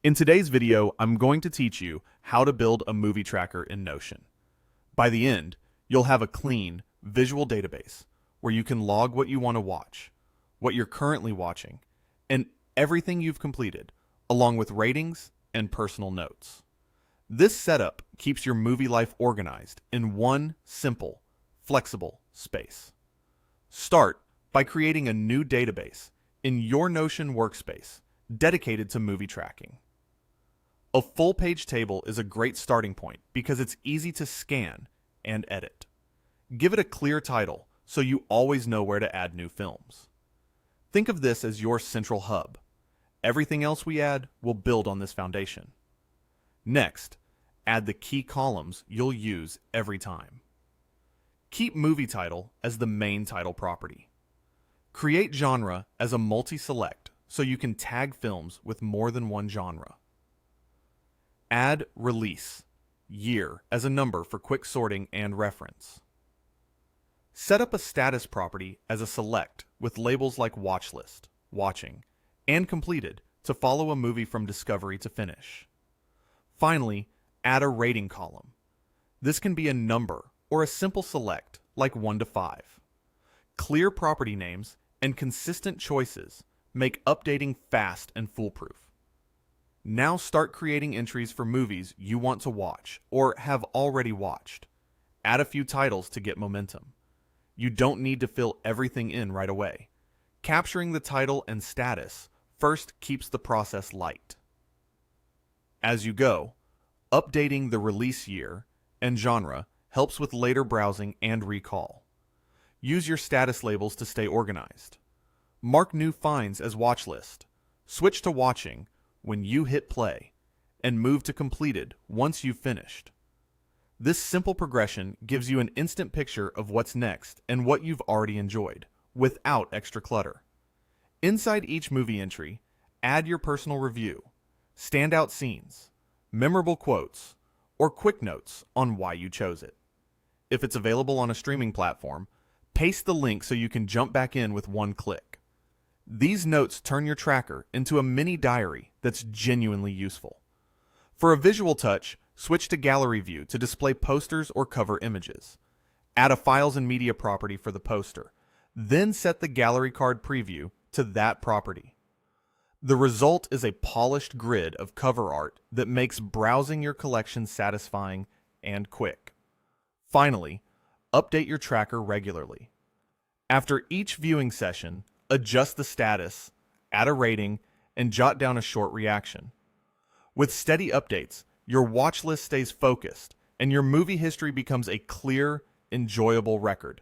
In today's video, I'm going to teach you how to build a movie tracker in Notion. By the end, you'll have a clean, visual database where you can log what you want to watch, what you're currently watching, and everything you've completed, along with ratings and personal notes. This setup keeps your movie life organized in one simple, flexible space. Start by creating a new database in your Notion workspace dedicated to movie tracking. A full-page table is a great starting point because it's easy to scan and edit. Give it a clear title so you always know where to add new films. Think of this as your central hub. Everything else we add will build on this foundation. Next, add the key columns you'll use every time. Keep movie title as the main title property. Create genre as a multi-select so you can tag films with more than one genre. Add release, year as a number for quick sorting and reference. Set up a status property as a select with labels like watchlist, watching, and completed to follow a movie from discovery to finish. Finally, add a rating column. This can be a number or a simple select like 1 to 5. Clear property names and consistent choices make updating fast and foolproof. Now start creating entries for movies you want to watch or have already watched. Add a few titles to get momentum. You don't need to fill everything in right away. Capturing the title and status first keeps the process light. As you go, updating the release year and genre helps with later browsing and recall. Use your status labels to stay organized. Mark new finds as watchlist. Switch to watching when you hit play, and move to completed once you've finished. This simple progression gives you an instant picture of what's next and what you've already enjoyed, without extra clutter. Inside each movie entry, add your personal review, standout scenes, memorable quotes, or quick notes on why you chose it. If it's available on a streaming platform, paste the link so you can jump back in with one click. These notes turn your tracker into a mini diary that's genuinely useful. For a visual touch, switch to Gallery View to display posters or cover images. Add a Files and Media property for the poster, then set the gallery card preview to that property. The result is a polished grid of cover art that makes browsing your collection satisfying and quick. Finally, update your tracker regularly. After each viewing session, adjust the status, add a rating, and jot down a short reaction. With steady updates, your watch list stays focused, and your movie history becomes a clear, enjoyable record.